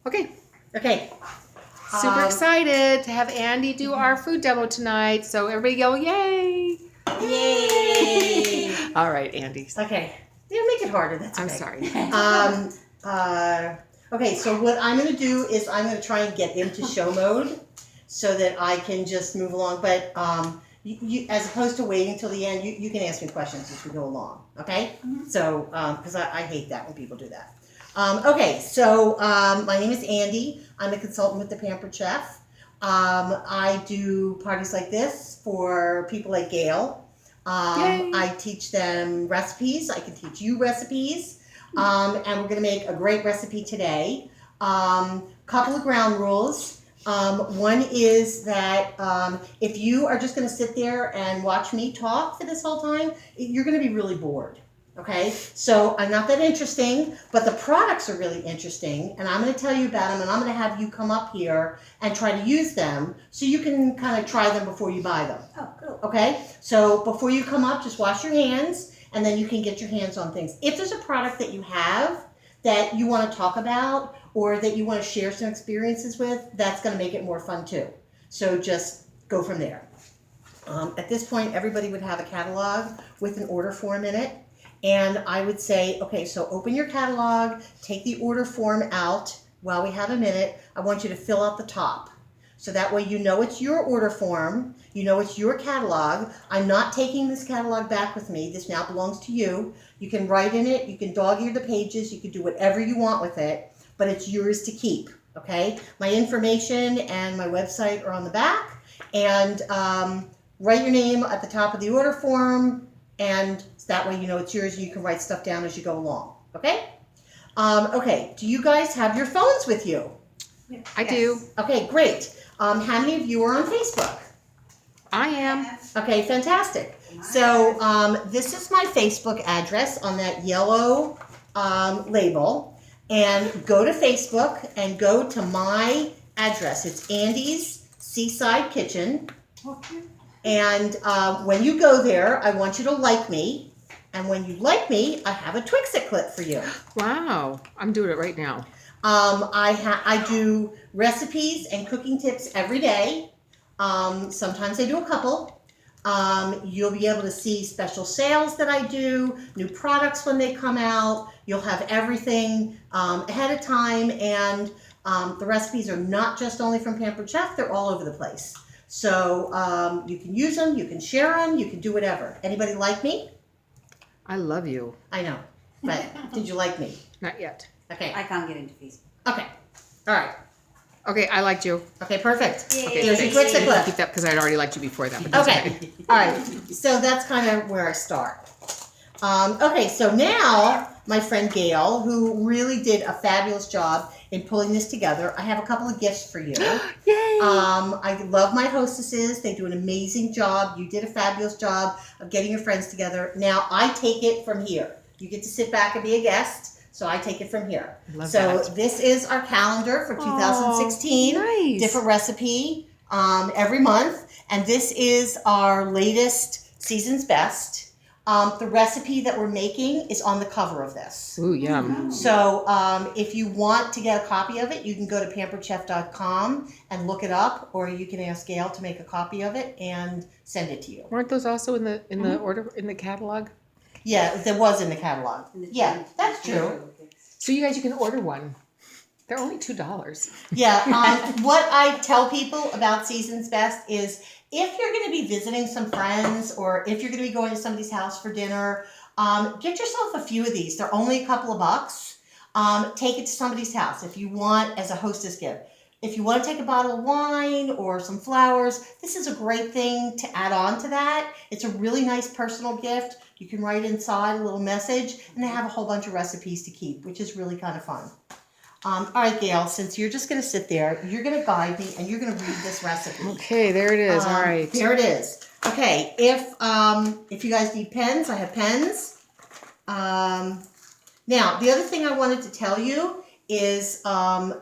Okay. Okay. Super excited to have Andie do our food demo tonight. So everybody go, yay! Yay! All right, Andie. Okay. You make it harder. That's okay. I'm sorry. Okay, so what I'm going to do is I'm going to try and get into show mode so that I can just move along. But you, as opposed to waiting until the end, you can ask me questions as we go along. Okay? So, because I hate that when people do that. Okay, so my name is Andie. I'm a consultant with the Pampered Chef. I do parties like this for people like Gail. I teach them recipes. I can teach you recipes. And we're going to make a great recipe today. Couple of ground rules. One is that if you are just going to sit there and watch me talk for this whole time, you're going to be really bored. Okay, so I'm not that interesting, but the products are really interesting, and I'm going to tell you about them, and I'm going to have you come up here and try to use them so you can kind of try them before you buy them. Oh, cool. Okay, so before you come up, just wash your hands, and then you can get your hands on things. If there's a product that you have that you want to talk about or that you want to share some experiences with, that's going to make it more fun too. So just go from there. At this point, everybody would have a catalog with an order form in it. And I would say, okay, so open your catalog, take the order form out while we have a minute. I want you to fill out the top. So that way you know it's your order form, you know it's your catalog. I'm not taking this catalog back with me. This now belongs to you. You can write in it, you can dog-ear the pages, you can do whatever you want with it, but it's yours to keep, okay? My information and my website are on the back, and write your name at the top of the order form, and that way you know it's yours and you can write stuff down as you go along, okay? Okay, do you guys have your phones with you? I do. Okay, great. How many of you are on Facebook? I am. Okay, fantastic. So this is my Facebook address on that yellow label. And go to Facebook and go to my address. It's Andie's Seaside Kitchen. And when you go there, I want you to like me. And when you like me, I have a Twix-It clip for you. Wow. I'm doing it right now. I do recipes and cooking tips every day. Sometimes I do a couple. You'll be able to see special sales that I do, new products when they come out. You'll have everything ahead of time. And the recipes are not just only from Pampered Chef. They're all over the place. So you can use them, you can share them, you can do whatever. Anybody like me? I love you. I know, but did you like me? Not yet. Okay. I can't get into Facebook. Okay. All right. Okay, I liked you. Okay, perfect. Okay, Here's your thanks. Twix-It clip. Keep that because I'd already liked you before that. But that's Okay. All right. So that's kind of where I start. Okay, so now my friend Gail, who really did a fabulous job in pulling this together, I have a couple of gifts for you. Yay! I love my hostesses. They do an amazing job. You did a fabulous job of getting your friends together. Now I take it from here. You get to sit back and be a guest, so I take it from here. Love so that. this is our calendar for 2016. Nice. Different recipe every month. And this is our latest Season's Best. The recipe that we're making is on the cover of this. Ooh, yum. So if you want to get a copy of it, you can go to pamperedchef.com and look it up, or you can ask Gail to make a copy of it and send it to you. Weren't those also in the order in the catalog? Yeah, there was in the catalog. Yeah, that's true. So you guys, you can order one. They're only $2. Yeah, what I tell people about Season's Best is if you're going to be visiting some friends or if you're going to be going to somebody's house for dinner, get yourself a few of these. They're only a couple of bucks. Take it to somebody's house if you want as a hostess gift. If you want to take a bottle of wine or some flowers, this is a great thing to add on to that. It's a really nice personal gift. You can write inside a little message, and they have a whole bunch of recipes to keep, which is really kind of fun. All right, Gail, since you're just going to sit there, you're going to guide me, and you're going to read this recipe. Okay, there it is. All right. There it is. Okay, if you guys need pens, I have pens. Now, the other thing I wanted to tell you is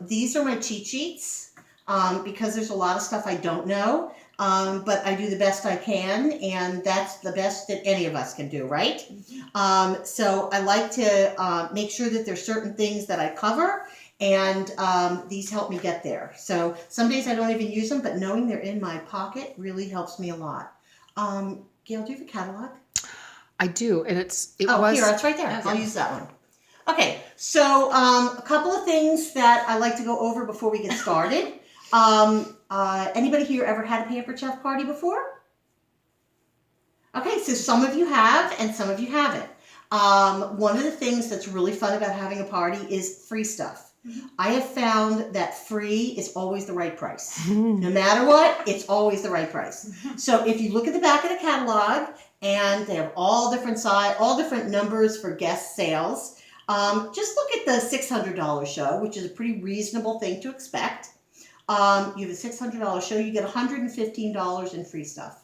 these are my cheat sheets because there's a lot of stuff I don't know. but I do the best I can, and that's the best that any of us can do, right? So I like to make sure that there's certain things that I cover, and these help me get there. So some days I don't even use them, but knowing they're in my pocket really helps me a lot. Gail, do you have a catalog? I do, and it Oh, was here, it's right there. Okay. I'll use that one. Okay, so a couple of things that I like to go over before we get started. Anybody here ever had a Pampered Chef party before? Okay, so some of you have and some of you haven't. One of the things that's really fun about having a party is free stuff. I have found that free is always the right price. No matter what, it's always the right price. So if you look at the back of the catalog, and they have all different all different numbers for guest sales. Just look at the $600 show, which is a pretty reasonable thing to expect. You have a $600 show, you get $115 in free stuff.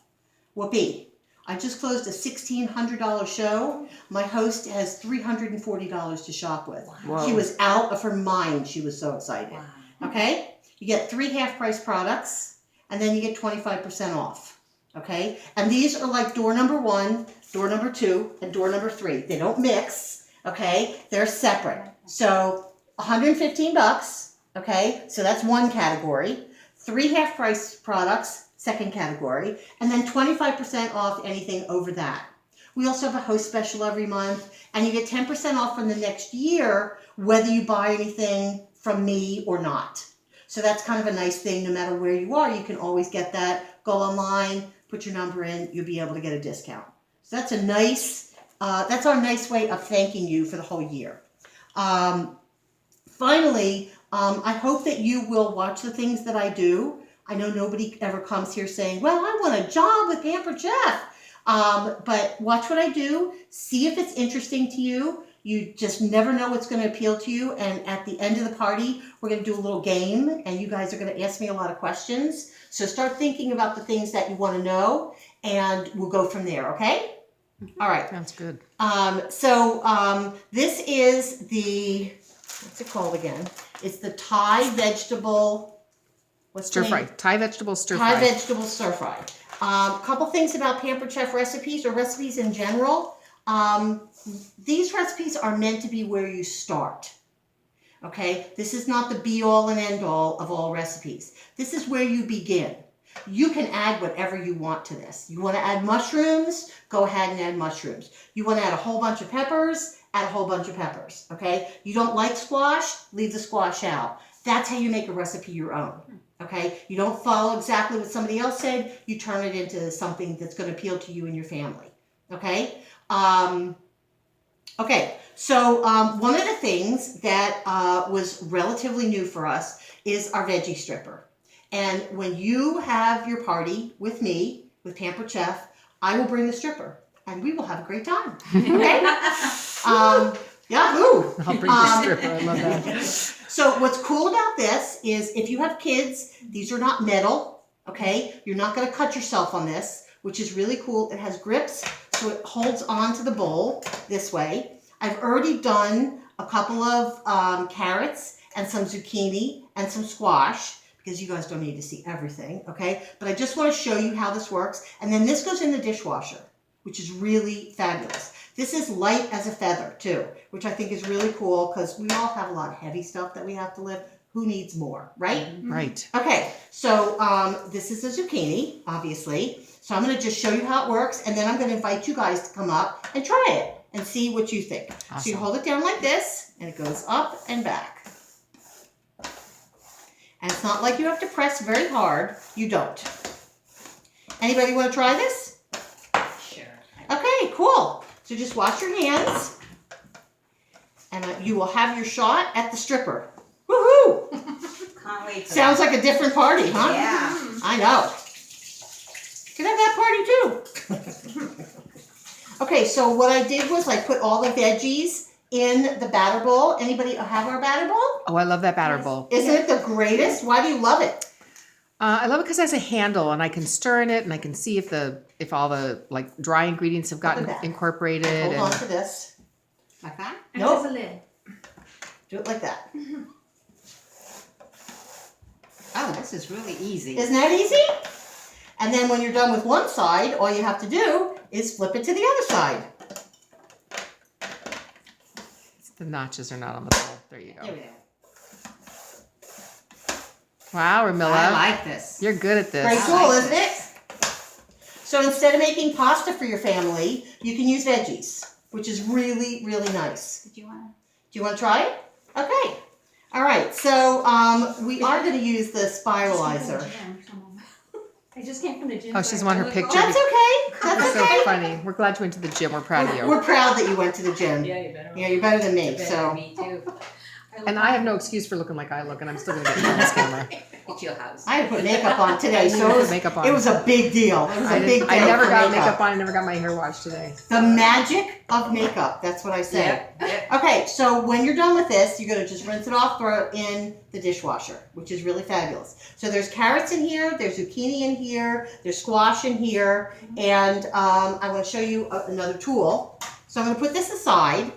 Whoopee. I just closed a $1,600 show. My host has $340 to shop with. Whoa. She was out of her mind. She was so excited. Wow. Okay? You get 3 half-price products, and then you get 25% off. Okay? And these are like door number 1, door number 2, and door number 3. They don't mix. Okay? They're separate. So $115. Okay? So that's one category. 3 half-price products, second category, and then 25% off anything over that. We also have a host special every month, and you get 10% off from the next year, whether you buy anything from me or not. So that's kind of a nice thing. No matter where you are, you can always get that. Go online, put your number in, you'll be able to get a discount. So that's a nice, that's our nice way of thanking you for the whole year. Finally, I hope that you will watch the things that I do. I know nobody ever comes here saying, well, I want a job with Pampered Chef. But watch what I do. See if it's interesting to you. You just never know what's going to appeal to you. And at the end of the party, we're going to do a little game. And you guys are going to ask me a lot of questions. So start thinking about the things that you want to know. And we'll go from there, okay? All right. Sounds good. This is the, what's it called again? It's the Thai vegetable, what's the Stir fry. name? Thai vegetable stir Thai fry. vegetable stir fry. Couple things about Pampered Chef recipes or recipes in general. These recipes are meant to be where you start. Okay? This is not the be-all and end-all of all recipes. This is where you begin. You can add whatever you want to this. You want to add mushrooms? Go ahead and add mushrooms. You want to add a whole bunch of peppers? Add a whole bunch of peppers. Okay? You don't like squash? Leave the squash out. That's how you make a recipe your own. Okay? You don't follow exactly what somebody else said. You turn it into something that's going to appeal to you and your family. Okay? One of the things that was relatively new for us is our veggie stripper. And when you have your party with me, with Pampered Chef, I will bring the stripper. And we will have a great time. Okay? Yahoo! I'll bring the stripper. I love that. So what's cool about this is if you have kids, these are not metal, okay? You're not going to cut yourself on this, which is really cool. It has grips, so it holds on to the bowl this way. I've already done a couple of carrots and some zucchini and some squash because you guys don't need to see everything, okay? But I just want to show you how this works. And then this goes in the dishwasher, which is really fabulous. This is light as a feather, too, which I think is really cool because we all have a lot of heavy stuff that we have to lift. Who needs more, right? Right. Okay, so this is a zucchini, obviously. So I'm going to just show you how it works, and then I'm going to invite you guys to come up and try it and see what you think. Awesome. So you hold it down like this, and it goes up and back. And it's not like you have to press very hard. You don't. Anybody want to try this? Sure. Okay, cool. So just wash your hands, and you will have your shot at the stripper. Woohoo! Can't wait for Sounds like a different party, huh? Yeah. I know. Can have that party too. Okay, so what I did was I put all the veggies in the batter bowl. Anybody have our batter bowl? Oh, I love that batter bowl. Isn't it the greatest? Why do you love it? I love it because it has a handle, and I can stir in it, and I can see if all the like dry ingredients have gotten back. incorporated. Hold on And to this. Like that? And Nope. there's a lid. Do it like that. Oh, this is really easy. Isn't that easy? And then when you're done with one side, all you have to do is flip it to the other side. The notches are not on the bowl. There you There go. we go. Wow, Ramilla. I like this. You're good at this. Great I tool, like isn't it? So instead of making pasta for your family, you can use veggies, which is really, really nice. Did you want Do you want to try it? Okay. All right. So we are going to use the spiralizer. I just came from the gym. Oh, she's won her picture. That's okay. That's That's so okay. funny. We're glad you went to the gym. We're proud of you. We're proud that you went to the gym. Yeah, you better. Yeah, you're better than me. So Me too. And I have no excuse for looking like I look, and I'm still going to get on this camera. It's your house. I had to put makeup on today, I so put it was, makeup on. it was a big deal. It was a big deal. I never for got makeup on. I never got my hair washed today. The magic of makeup. That's what I say. Yep. Okay, so when you're done with this, you're going to just rinse it off, throw it in the dishwasher, which is really fabulous. So there's carrots in here, there's zucchini in here, there's squash in here, and I want to show you another tool. So I'm going to put this aside.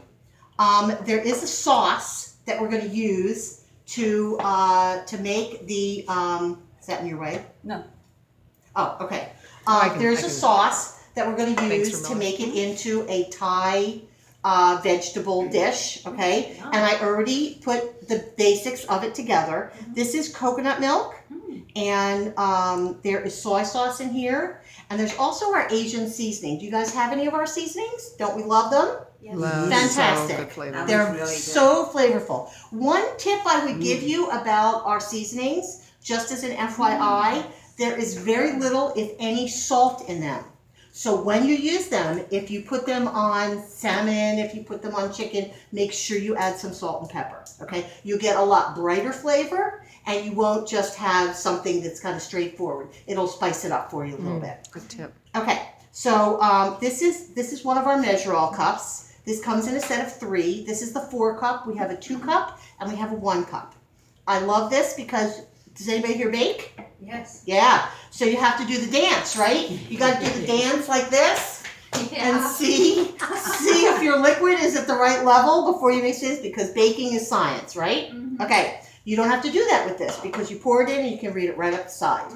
There is a sauce that we're going to use to make the. Is that in your way? No. Oh, okay. I can- There's I a can- sauce that we're going to Thanks, use to Ramona. make it into a Thai vegetable dish, okay? And I already put the basics of it together. This is coconut milk, and there is soy sauce in here, and there's also our Asian seasoning. Do you guys have any of our seasonings? Don't we love them? Love Fantastic. So good flavor. That They're really good. so flavorful. One tip I would give you about our seasonings, just as an FYI, there is very little, if any, salt in them. So when you use them, if you put them on salmon, if you put them on chicken, make sure you add some salt and pepper, okay? You get a lot brighter flavor, and you won't just have something that's kind of straightforward. It'll spice it up for you a little bit. Good tip. Okay, so this is one of our measure-all cups. This comes in a set of 3. This is the 4 cup. We have a 2 cup, and we have a 1 cup. I love this because, does anybody here bake? Yes. Yeah, so you have to do the dance, right? You got to do the dance like this and see if your liquid is at the right level before you mix this, because baking is science, right? Okay, you don't have to do that with this because you pour it in and you can read it right up the side.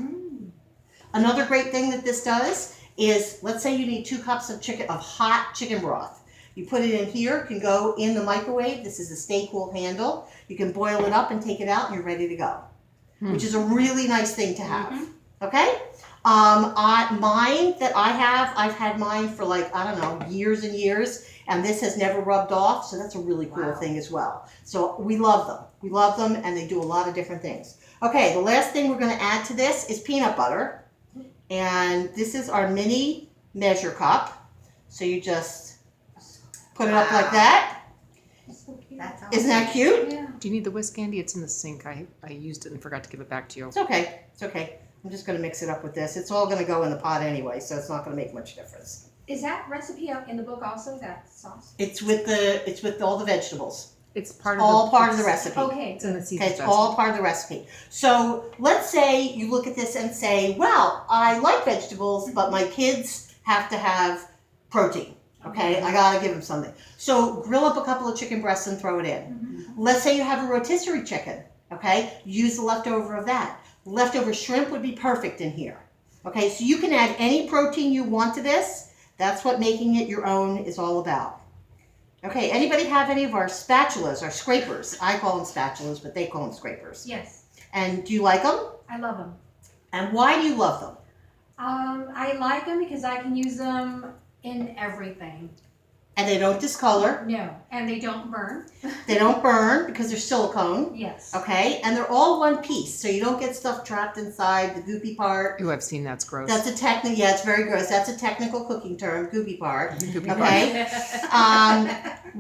Another great thing that this does is, let's say you need 2 cups of hot chicken broth. You put it in here, it can go in the microwave. This is a stay cool handle. You can boil it up and take it out and you're ready to go, which is a really nice thing to have. Okay? Mine that I have, I've had mine for like, I don't know, years and years, and this has never rubbed off, so that's a really cool thing as well. So we love them. We love them, and they do a lot of different things. Okay, the last thing we're going to add to this is peanut butter, and this is our mini measure cup. So you just put it up like that. Isn't that cute? Yeah. Do you need the whisk, Andy? It's in the sink. I used it and forgot to give it back to you. It's okay. It's okay. I'm just going to mix it up with this. It's all going to go in the pot anyway, so it's not going to make much difference. Is that recipe out in the book also, that sauce? It's with all the vegetables. It's part of All the, part of the it's- recipe. Okay. It's in the Okay, season it's all part of the recipe. So let's say you look at this and say, well, I like vegetables, but my kids have to have protein. Okay, I gotta give them something. So grill up a couple of chicken breasts and throw it in. Let's say you have a rotisserie chicken. Okay, use the leftover of that. Leftover shrimp would be perfect in here. Okay, so you can add any protein you want to this. That's what making it your own is all about. Okay, anybody have any of our spatulas, our scrapers? I call them spatulas, but they call them scrapers. Yes. And do you like them? I love them. And why do you love them? I like them because I can use them in everything. And they don't discolor. No. And they don't burn. They don't burn because they're silicone. Yes. Okay, and they're all one piece, so you don't get stuff trapped inside the goopy part. Ooh, I've seen that's gross. That's a technical, yeah, it's very gross. That's a technical cooking term, goopy part. Goopy part. Okay.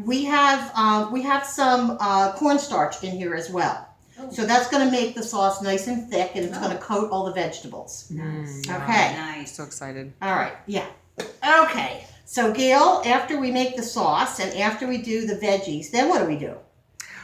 We have some cornstarch in here as well. So that's going to make the sauce nice and thick, and it's going to coat all the vegetables. Okay. Nice. So excited. All right, yeah. Okay, so Gail, after we make the sauce and after we do the veggies, then what do we do?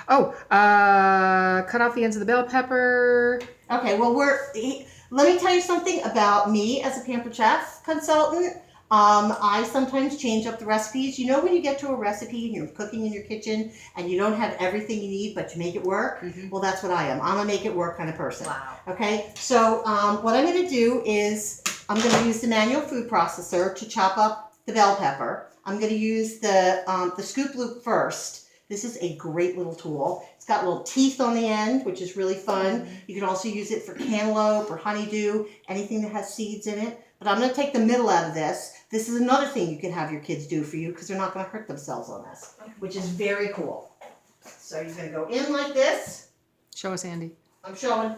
Oh, cut off the ends of the bell pepper. Okay, well, let me tell you something about me as a Pampered Chef consultant. I sometimes change up the recipes. You know when you get to a recipe and you're cooking in your kitchen and you don't have everything you need, but you make it work? Well, that's what I am. I'm a make it work kind of person. Wow. Okay, so what I'm going to do is I'm going to use the manual food processor to chop up the bell pepper. I'm going to use the scoop loop first. This is a great little tool. It's got little teeth on the end, which is really fun. You can also use it for cantaloupe or honeydew, anything that has seeds in it. But I'm going to take the middle out of this. This is another thing you can have your kids do for you because they're not going to hurt themselves on this, which is very cool. So you're going to go in like this. Show us, Andie. I'm showing.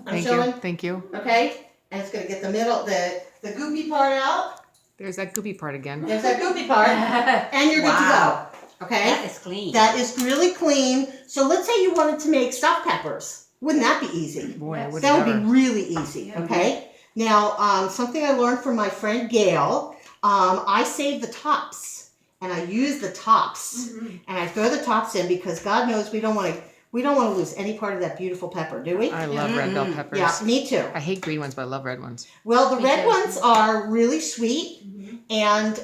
Thank you. Thank you. Okay? And it's going to get the middle, the goopy part out. There's that goopy part again. There's that goopy part. And you're good to go. Okay? That is clean. That is really clean. So let's say you wanted to make stuffed peppers. Wouldn't that be easy? Boy, Yes. would That would ever. be really easy, okay? Now, something I learned from my friend Gail, I save the tops and I use the tops and I throw the tops in because God knows we don't want to lose any part of that beautiful pepper, do we? I love red bell peppers. Yeah, me too. I hate green ones, but I love red ones. Well, the Me red too. ones are really sweet and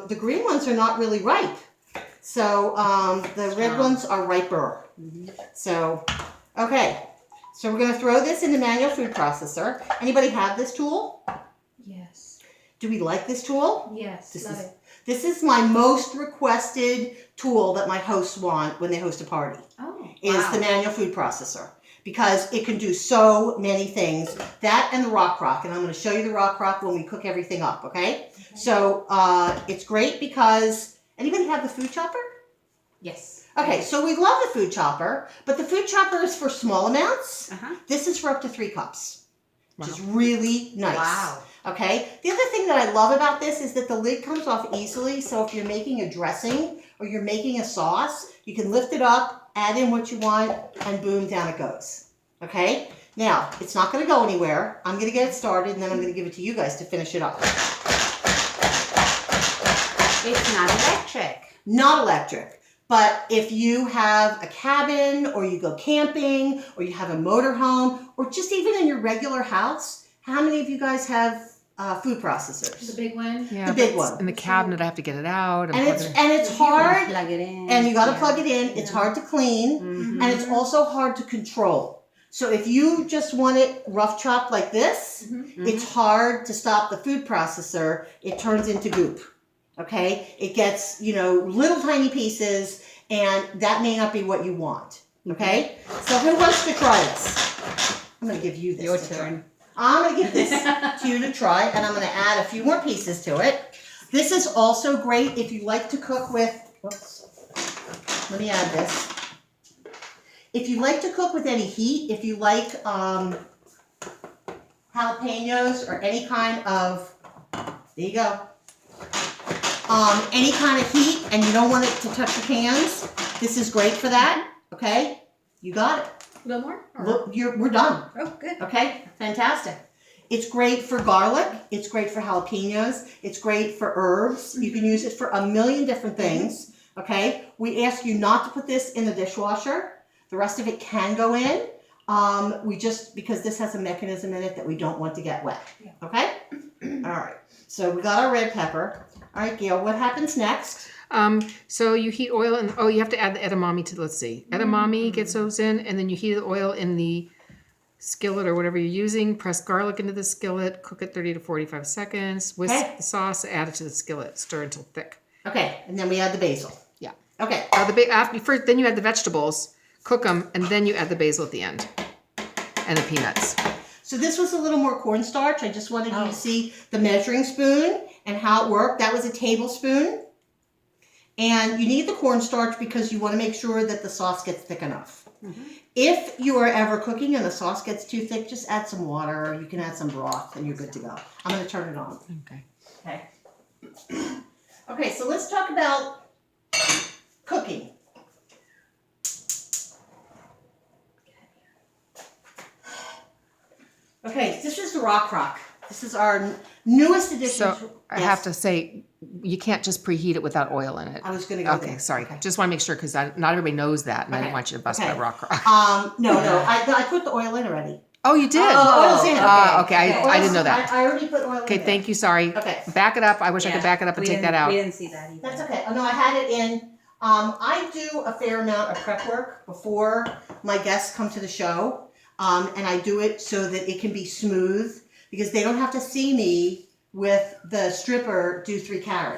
the green ones are not really ripe. So the red ones are riper. So, okay. So we're going to throw this in the manual food processor. Anybody have this tool? Yes. Do we like this tool? Yes. This Love is- it. This is my most requested tool that my hosts want when they host a party, Oh. is Wow. the manual food processor. Because it can do so many things. That and the rock crock. And I'm going to show you the rock crock when we cook everything up, okay? So it's great because, anybody have the food chopper? Yes. Okay, so we love the food chopper, but the food chopper is for small amounts. Uh-huh. This is for up to 3 cups, which Wow. is really nice. Wow. Okay, the other thing that I love about this is that the lid comes off easily, so if you're making a dressing or you're making a sauce, you can lift it up, add in what you want, and boom, down it goes. Okay, now, it's not going to go anywhere. I'm going to get it started, and then I'm going to give it to you guys to finish it up. It's not electric. Not electric. But if you have a cabin or you go camping or you have a motorhome or just even in your regular house, how many of you guys have food The processors? big one. Yeah, The but big it's one. in the cabinet, I have to get it out. And it's You hard plug it in. and you got to Yeah. plug it in. It's hard to clean Mhm. and it's also hard to control. So if you just want it rough chopped like this, it's hard to stop the food processor. It turns into goop. Okay? It gets, little tiny pieces and that may not be what you want. Okay? So who wants to try this? I'm going to give you this. Your to try. turn. I'm going to give this to you to try and I'm going to add a few more pieces to it. This is also great if you like to cook with, whoops, let me add this. If you like to cook with any heat, if you like jalapenos or any kind of, there you go, any kind of heat and you don't want it to touch your hands, this is great for that, okay? You got it. A little more? Or- Look, we're done, Oh, good. okay? Fantastic. It's great for garlic, it's great for jalapenos, it's great for herbs. You can use it for a million different things, okay? We ask you not to put this in the dishwasher. The rest of it can go in. Because this has a mechanism in it that we don't want to get wet, okay? All right, so we got our red pepper. All right, Gail, what happens next? So you heat oil and you have to add the edamame to, let's see. Edamame gets those in and then you heat the oil in the skillet or whatever you're using. Press garlic into the skillet, cook it 30 to 45 seconds. Whisk Okay. the sauce, add it to the skillet, stir until thick. Okay, and then we add the basil. Yeah. Okay, Then you add the vegetables, cook them, and then you add the basil at the end. And the peanuts. so this was a little more cornstarch. I just wanted you to see the measuring spoon and how it worked. That was a tablespoon. And you need the cornstarch because you want to make sure that the sauce gets thick enough. If you are ever cooking and the sauce gets too thick, just add some water or you can add some broth and you're good to go. I'm going to turn it on. Okay. Okay. Okay, so let's talk about cooking. Okay, this is the rock crock. This is our newest addition. So I have to say, you can't just preheat it without oil in it. I was going to go Okay, there. sorry. Okay. Just want to make sure because not everybody knows that, and I Okay, didn't want you to bust okay. my rock rock. No, I put the oil in already. Oh, you did. Oh, oil's in. Okay. I didn't know that. I already put oil in. Okay, there. thank you. Sorry. Okay. Back it up. I wish I could Yeah, back it up and we take didn't- that out. We didn't see that either. That's okay. Oh no, I had it in. I do a fair amount of prep work before my guests come to the show, and I do it so that it can be smooth. because they don't have to see me with the stripper do 3 carats.